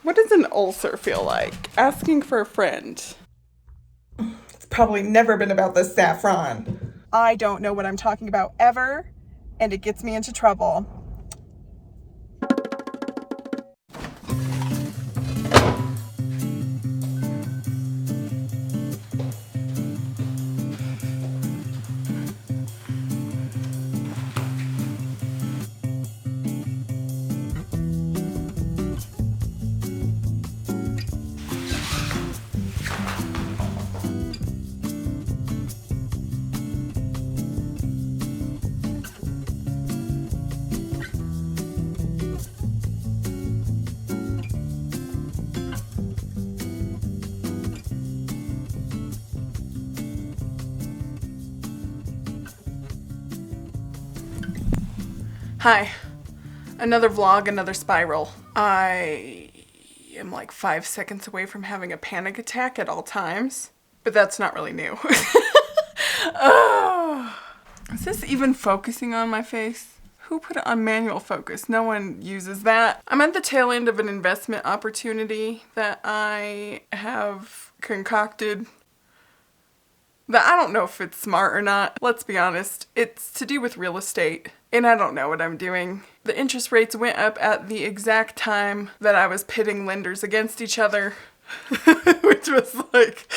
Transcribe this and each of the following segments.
What does an ulcer feel like? Asking for a friend. It's probably never been about the saffron. I don't know what I'm talking about ever, and it gets me into trouble. Hi. Another vlog, another spiral. I am like 5 seconds away from having a panic attack at all times, but that's not really new. Oh. Is this even focusing on my face? Who put it on manual focus? No one uses that. I'm at the tail end of an investment opportunity that I have concocted that I don't know if it's smart or not. Let's be honest, it's to do with real estate, and I don't know what I'm doing. The interest rates went up at the exact time that I was pitting lenders against each other, which was like,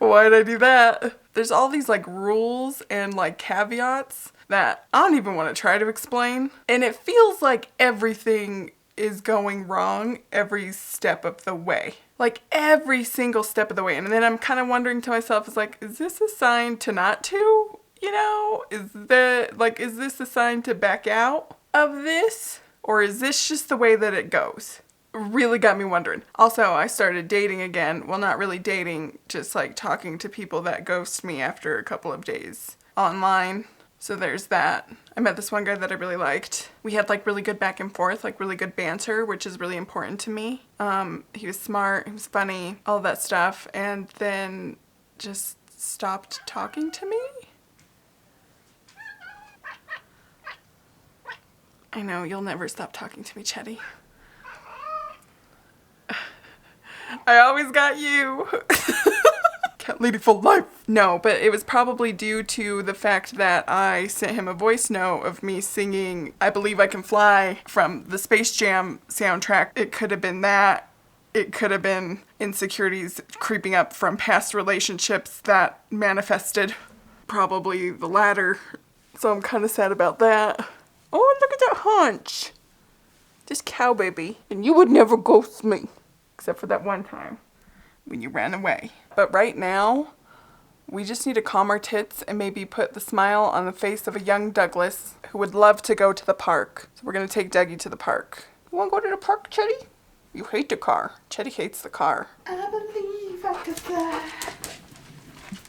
why'd I do that? There's all these like rules and like caveats that I don't even want to try to explain, and it feels like everything is going wrong every step of the way. Like every single step of the way. And then I'm kind of wondering to myself, is this a sign to not to? You know, is this a sign to back out of this? Or is this just the way that it goes? Really got me wondering. Also, I started dating again. Well, not really dating, just like talking to people that ghost me after a couple of days online. So there's that. I met this one guy that I really liked. We had like really good back and forth, like really good banter, which is really important to me. He was smart, he was funny, all that stuff, and then just stopped talking to me. I know, you'll never stop talking to me, Chetty. I always got you. Cat lady for life. No, but it was probably due to the fact that I sent him a voice note of me singing I Believe I Can Fly from the Space Jam soundtrack. It could have been that. It could have been insecurities creeping up from past relationships that manifested. Probably the latter. So I'm kind of sad about that. Oh, look at that hunch. Just cow baby. And you would never ghost me. Except for that one time when you ran away. But right now, we just need to calm our tits and maybe put the smile on the face of a young Douglas who would love to go to the park. So we're going to take Dougie to the park. You want to go to the park, Chetty? You hate the car. Chetty hates the car. I believe I could fly.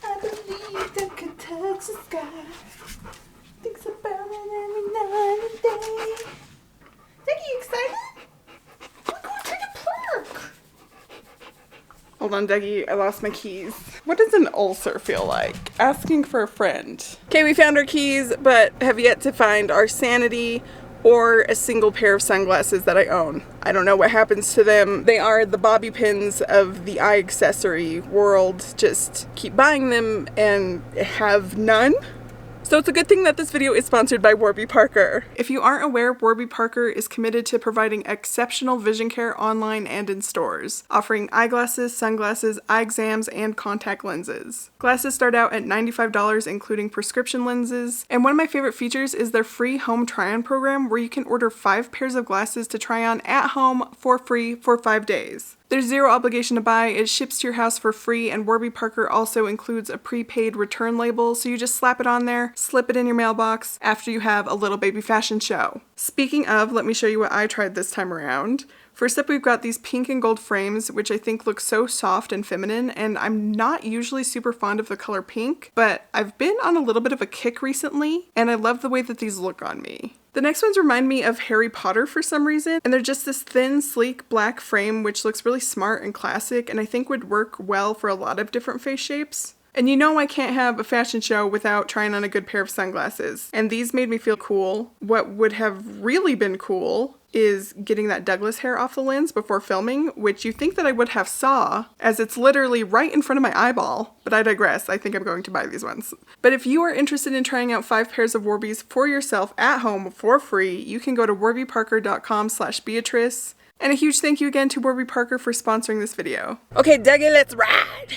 I believe I could touch the sky. Thinks about it every night and day. Dougie, you excited? We're going to the park. Hold on, Dougie, I lost my keys. What does an ulcer feel like? Asking for a friend. Okay, we found our keys, but have yet to find our sanity or a single pair of sunglasses that I own. I don't know what happens to them. They are the bobby pins of the eye accessory world. Just keep buying them and have none. So it's a good thing that this video is sponsored by Warby Parker. If you aren't aware, Warby Parker is committed to providing exceptional vision care online and in stores, offering eyeglasses, sunglasses, eye exams, and contact lenses. Glasses start out at $95, including prescription lenses, and one of my favorite features is their free home try-on program where you can order 5 pairs of glasses to try on at home for free for 5 days. There's zero obligation to buy, it ships to your house for free, and Warby Parker also includes a prepaid return label, so you just slap it on there, slip it in your mailbox after you have a little baby fashion show. Speaking of, let me show you what I tried this time around. First up, we've got these pink and gold frames, which I think look so soft and feminine, and I'm not usually super fond of the color pink, but I've been on a little bit of a kick recently, and I love the way that these look on me. The next ones remind me of Harry Potter for some reason, and they're just this thin, sleek black frame which looks really smart and classic, and I think would work well for a lot of different face shapes. And you know I can't have a fashion show without trying on a good pair of sunglasses, and these made me feel cool. What would have really been cool is getting that Douglas hair off the lens before filming, which you think that I would have saw, as it's literally right in front of my eyeball, but I digress. I think I'm going to buy these ones. But if you are interested in trying out 5 pairs of Warbies for yourself at home for free, you can go to warbyparker.com/Beatrice. And a huge thank you again to Warby Parker for sponsoring this video. Okay, Dougie, let's ride!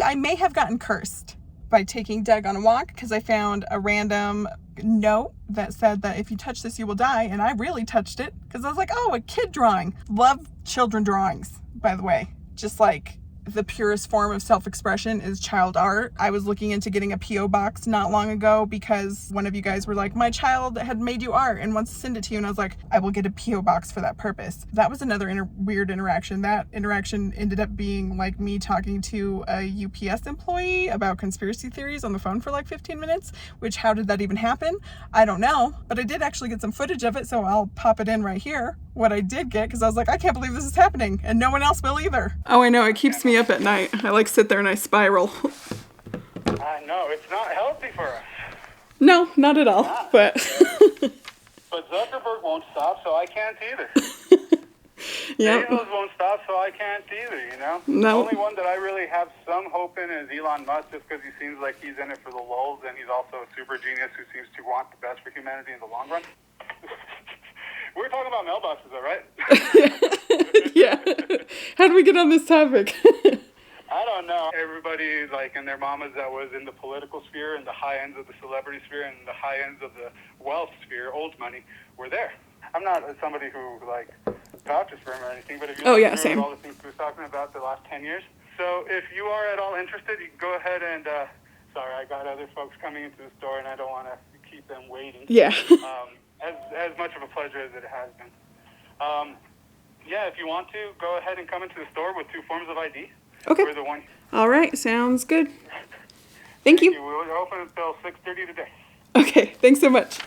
I may have gotten cursed by taking Doug on a walk because I found a random note that said that if you touch this, you will die. And I really touched it because I was like, oh, a kid drawing. Love children drawings, by the way. Just like the purest form of self-expression is child art. I was looking into getting a P.O. box not long ago because one of you guys were like, my child had made you art and wants to send it to you. And I was like, I will get a P.O. box for that purpose. That was another weird interaction. That interaction ended up being like me talking to a UPS employee about conspiracy theories on the phone for like 15 minutes, which how did that even happen? I don't know, but I did actually get some footage of it, so I'll pop it in right here. What I did get, because I was like, I can't believe this is happening, and no one else will either. Oh, I know, it keeps me up at night. I like sit there and I spiral. I know, it's not healthy for us. No, not at all, but... But Zuckerberg won't stop, so I can't either. Yep. Bezos won't stop, so I can't either, you know? No. The only one that I really have some hope in is Elon Musk, just because he seems like he's in it for the lulz, and he's also a super genius who seems to want the best for humanity in the long run. We're talking about mailboxes, though, right? Yeah. How do we get on this topic? I don't know. Everybody, like, and their mamas that was in the political sphere and the high ends of the celebrity sphere and the high ends of the wealth sphere, old money, were there. I'm not somebody who, like, vouches for him or anything, but if you look through same. all the things we were talking about the last 10 years. So if you are at all interested, you can go ahead and, sorry, I got other folks coming into the store and I don't want to keep them waiting. Yeah. As much of a pleasure as it has been. Yeah, if you want to, go ahead and come into the store with 2 forms of ID. Okay. We're the one. All right, sounds good. Thank you. We're open until 6:30 today. Okay, thanks so much.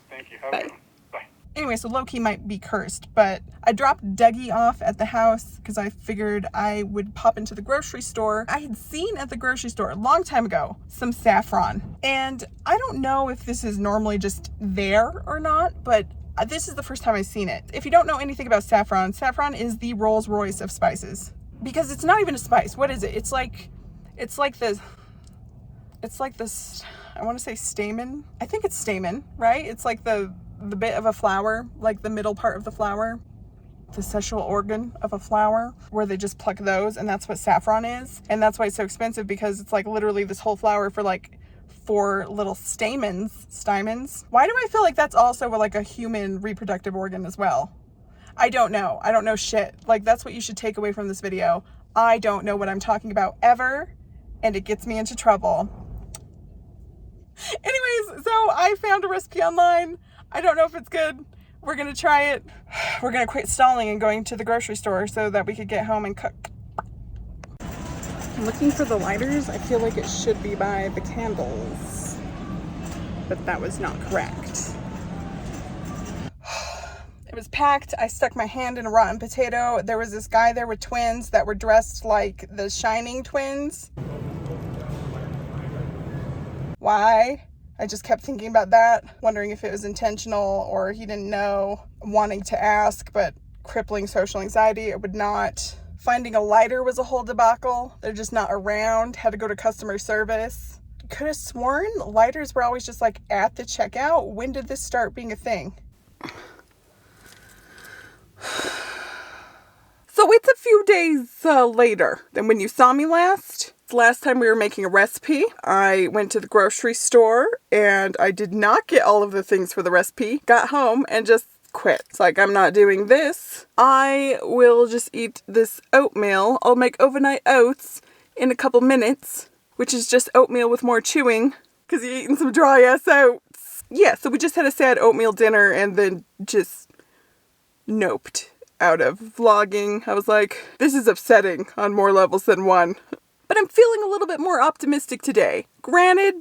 Thank you. Have Bye. a good one. Bye. Anyway, so low-key might be cursed, but I dropped Dougie off at the house because I figured I would pop into the grocery store. I had seen at the grocery store a long time ago some saffron, and I don't know if this is normally just there or not, but this is the first time I've seen it. If you don't know anything about saffron, saffron is the Rolls Royce of spices. Because it's not even a spice. What is it? It's like this, I want to say stamen. I think it's stamen, right? It's like the bit of a flower, like the middle part of the flower, the sexual organ of a flower, where they just pluck those, and that's what saffron is. And that's why it's so expensive, because it's like literally this whole flower for like 4 little stamens. Why do I feel like that's also like a human reproductive organ as well? I don't know. I don't know shit. Like, that's what you should take away from this video. I don't know what I'm talking about ever, and it gets me into trouble. Anyways, so I found a recipe online. I don't know if it's good. We're gonna try it. We're gonna quit stalling and going to the grocery store so that we could get home and cook. I'm looking for the lighters. I feel like it should be by the candles, but that was not correct. It was packed. I stuck my hand in a rotten potato. There was this guy there with twins that were dressed like the Shining twins. Why? I just kept thinking about that, wondering if it was intentional or he didn't know, wanting to ask, but crippling social anxiety, it would not. Finding a lighter was a whole debacle. They're just not around. Had to go to customer service. Could have sworn lighters were always just like at the checkout. When did this start being a thing? So it's a few days later than when you saw me last. Last time we were making a recipe, I went to the grocery store and I did not get all of the things for the recipe. Got home and just quit. It's like, I'm not doing this. I will just eat this oatmeal. I'll make overnight oats in a couple minutes, which is just oatmeal with more chewing because you're eating some dry ass oats. Yeah, so we just had a sad oatmeal dinner and then just noped out of vlogging. I was like, this is upsetting on more levels than one. But I'm feeling a little bit more optimistic today. Granted,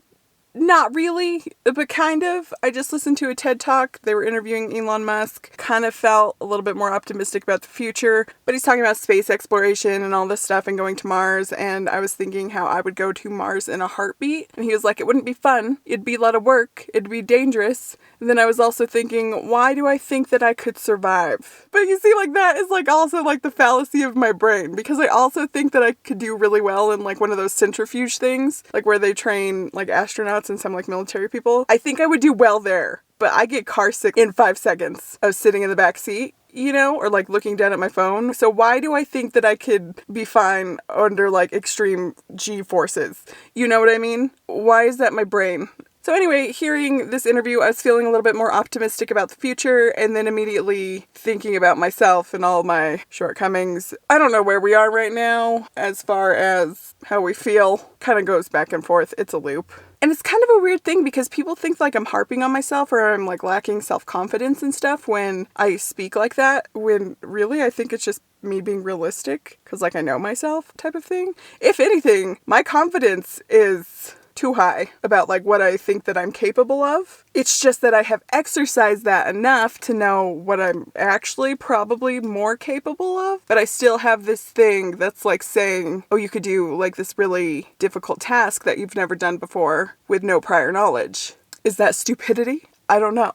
not really, but kind of. I just listened to a TED Talk. They were interviewing Elon Musk. Kind of felt a little bit more optimistic about the future. But he's talking about space exploration and all this stuff and going to Mars. And I was thinking how I would go to Mars in a heartbeat. And he was like, it wouldn't be fun. It'd be a lot of work. It'd be dangerous. And then I was also thinking, why do I think that I could survive? But you see, like, that is like also like the fallacy of my brain. Because I also think that I could do really well in like one of those centrifuge things. Like where they train like astronauts and some like military people. I think I would do well there, but I get car sick in 5 seconds of sitting in the back seat, you know, or like looking down at my phone. So why do I think that I could be fine under like extreme G forces? You know what I mean? Why is that my brain? So anyway, hearing this interview, I was feeling a little bit more optimistic about the future and then immediately thinking about myself and all my shortcomings. I don't know where we are right now as far as how we feel. Kind of goes back and forth. It's a loop. And it's kind of a weird thing because people think like I'm harping on myself or I'm like lacking self-confidence and stuff when I speak like that, when really I think it's just me being realistic because like I know myself type of thing. If anything, my confidence is too high about like what I think that I'm capable of. It's just that I have exercised that enough to know what I'm actually probably more capable of. But I still have this thing that's like saying, oh, you could do like this really difficult task that you've never done before with no prior knowledge. Is that stupidity? I don't know.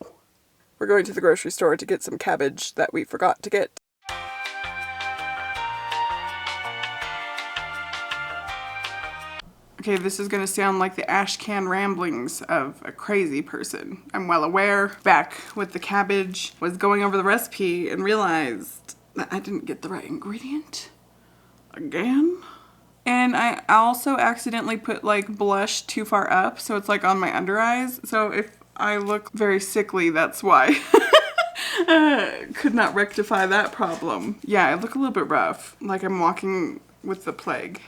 We're going to the grocery store to get some cabbage that we forgot to get. Okay, this is going to sound like the ash can ramblings of a crazy person. I'm well aware. Back with the cabbage, was going over the recipe and realized that I didn't get the right ingredient again. And I also accidentally put like blush too far up, so it's like on my under eyes. So if I look very sickly, that's why. Could not rectify that problem. Yeah, I look a little bit rough, like I'm walking with the plague.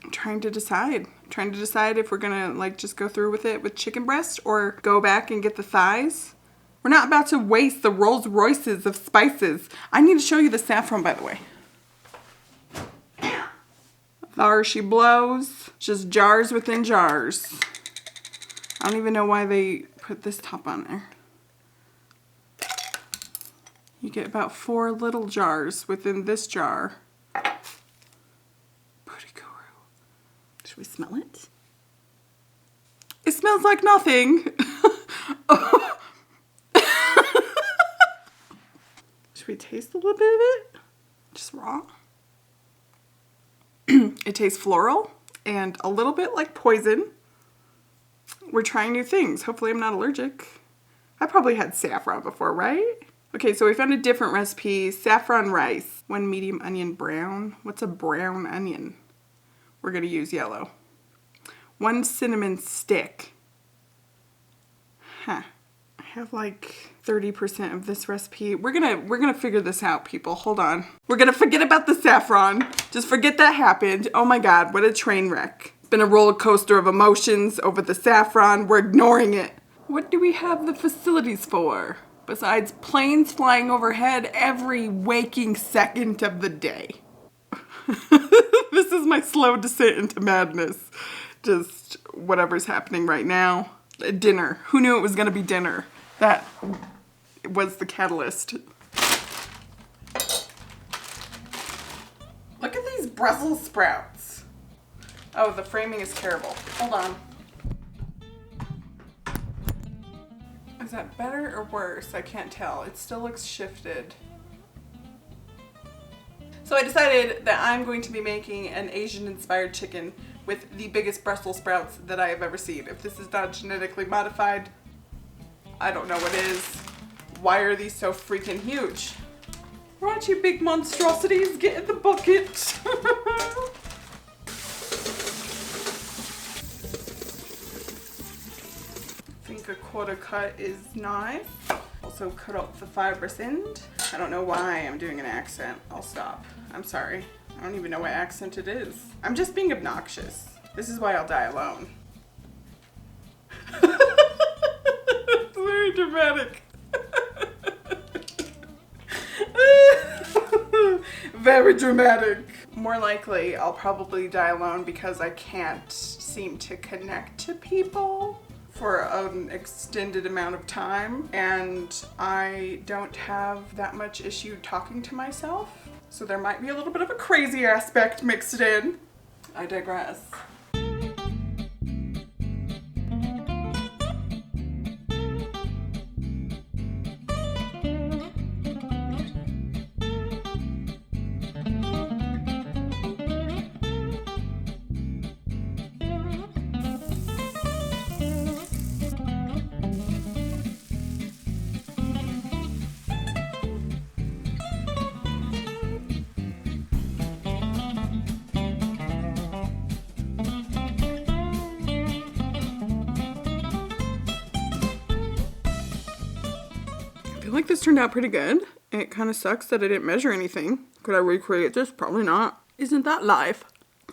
Trying to decide if we're gonna like just go through with it with chicken breast or go back and get the thighs. We're not about to waste the Rolls Royces of spices. I need to show you the saffron, by the way. There she blows. Just jars within jars. I don't even know why they put this top on there. You get about 4 little jars within this jar. Should we smell it? It smells like nothing. Should we taste a little bit of it? Just raw. It tastes floral and a little bit like poison. We're trying new things. Hopefully I'm not allergic. I probably had saffron before, right? Okay, so we found a different recipe. Saffron rice. 1 medium onion brown. What's a brown onion? We're going to use yellow. 1 cinnamon stick. Huh. I have like 30% of this recipe. We're gonna figure this out, people. Hold on. We're gonna forget about the saffron. Just forget that happened. Oh my God, what a train wreck. It's been a roller coaster of emotions over the saffron. We're ignoring it. What do we have the facilities for? Besides planes flying overhead every waking second of the day. This is my slow descent into madness. Just whatever's happening right now. Dinner. Who knew it was going to be dinner? That was the catalyst. Look at these Brussels sprouts. Oh, the framing is terrible. Hold on. Is that better or worse? I can't tell. It still looks shifted. So I decided that I'm going to be making an Asian-inspired chicken with the biggest Brussels sprouts that I have ever seen. If this is not genetically modified, I don't know what is. Why are these so freaking huge? Right, you big monstrosities, get in the bucket. I think a quarter cut is nice. Also cut off the fibrous end. I don't know why I'm doing an accent. I'll stop. I'm sorry. I don't even know what accent it is. I'm just being obnoxious. This is why I'll die alone. It's very dramatic. Very dramatic. More likely, I'll probably die alone because I can't seem to connect to people for an extended amount of time, and I don't have that much issue talking to myself, so there might be a little bit of a crazy aspect mixed in. I digress. I feel like this turned out pretty good. It kind of sucks that I didn't measure anything. Could I recreate this? Probably not. Isn't that life?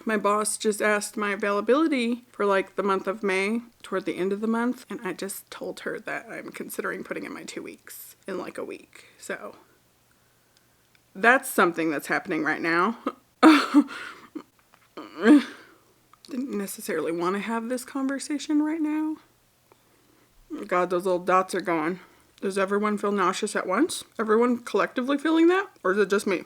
My boss just asked my availability for like the month of May, toward the end of the month, and I just told her that I'm considering putting in my 2 weeks in like a week. So that's something that's happening right now. Didn't necessarily want to have this conversation right now. God, those little dots are going. Does everyone feel nauseous at once? Everyone collectively feeling that? Or is it just me?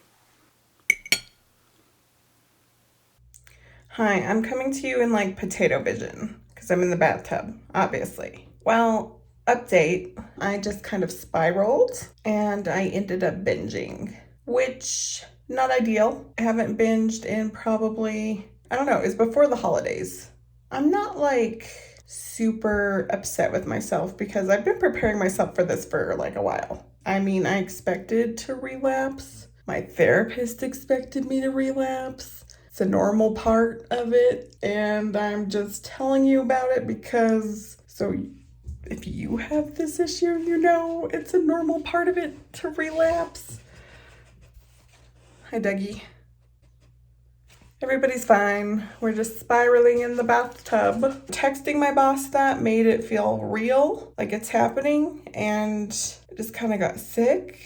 Hi, I'm coming to you in like potato vision because I'm in the bathtub, obviously. Well, update, I just kind of spiraled and I ended up binging, which not ideal. I haven't binged in probably, I don't know, it's before the holidays. I'm not like super upset with myself because I've been preparing myself for this for like a while. I mean, I expected to relapse. My therapist expected me to relapse. It's a normal part of it, and I'm just telling you about it because so if you have this issue, you know it's a normal part of it to relapse. Hi, Dougie. Everybody's fine. We're just spiraling in the bathtub. Texting my boss that made it feel real, like it's happening, and I just kind of got sick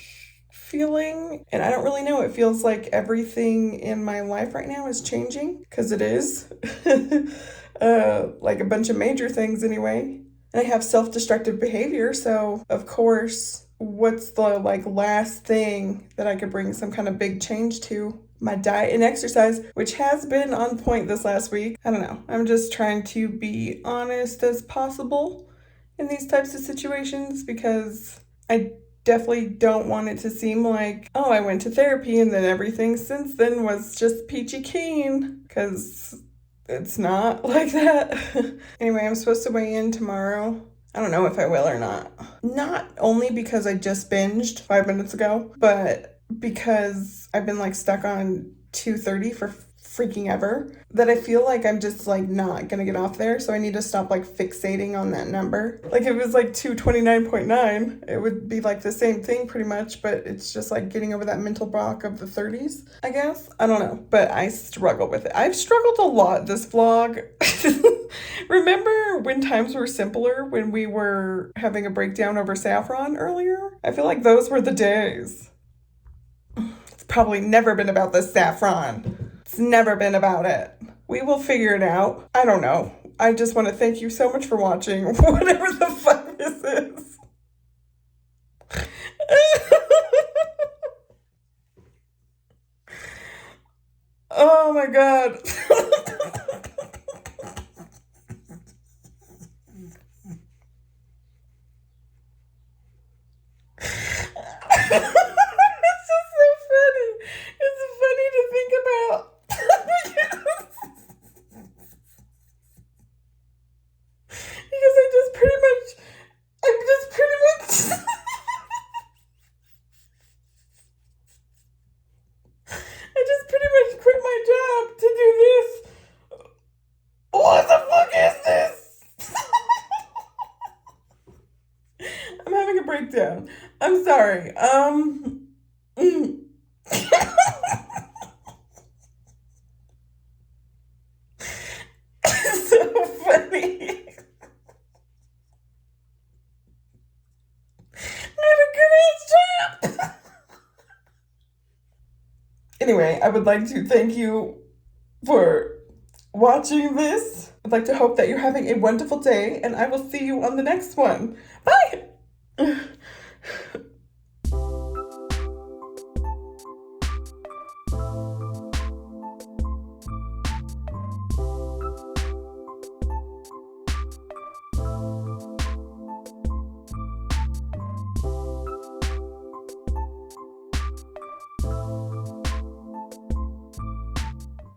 feeling. And I don't really know. It feels like everything in my life right now is changing, because it is. Like a bunch of major things anyway. And I have self-destructive behavior, so of course, what's the like last thing that I could bring some kind of big change to? My diet and exercise, which has been on point this last week. I don't know. I'm just trying to be honest as possible in these types of situations because I definitely don't want it to seem like, oh, I went to therapy and then everything since then was just peachy keen, because it's not like that. Anyway, I'm supposed to weigh in tomorrow. I don't know if I will or not. Not only because I just binged 5 minutes ago, but because I've been like stuck on 230 for freaking ever, that I feel like I'm just like not gonna get off there. So I need to stop like fixating on that number. Like if it was like 229.9, it would be like the same thing pretty much, but it's just like getting over that mental block of the 30s, I guess. I don't know, but I struggle with it. I've struggled a lot this vlog. Remember when times were simpler, when we were having a breakdown over saffron earlier? I feel like those were the days. Probably never been about the saffron. It's never been about it. We will figure it out. I don't know. I just want to thank you so much for watching, whatever the fuck this is. Oh my god. It's just so funny. It's funny to think about. Because I'm just pretty much I just pretty much quit my job to do this. What the fuck is this? I'm having a breakdown. I'm sorry. It's so funny. I have a good ass job. Anyway, I would like to thank you for watching this. I'd like to hope that you're having a wonderful day, and I will see you on the next one. Bye!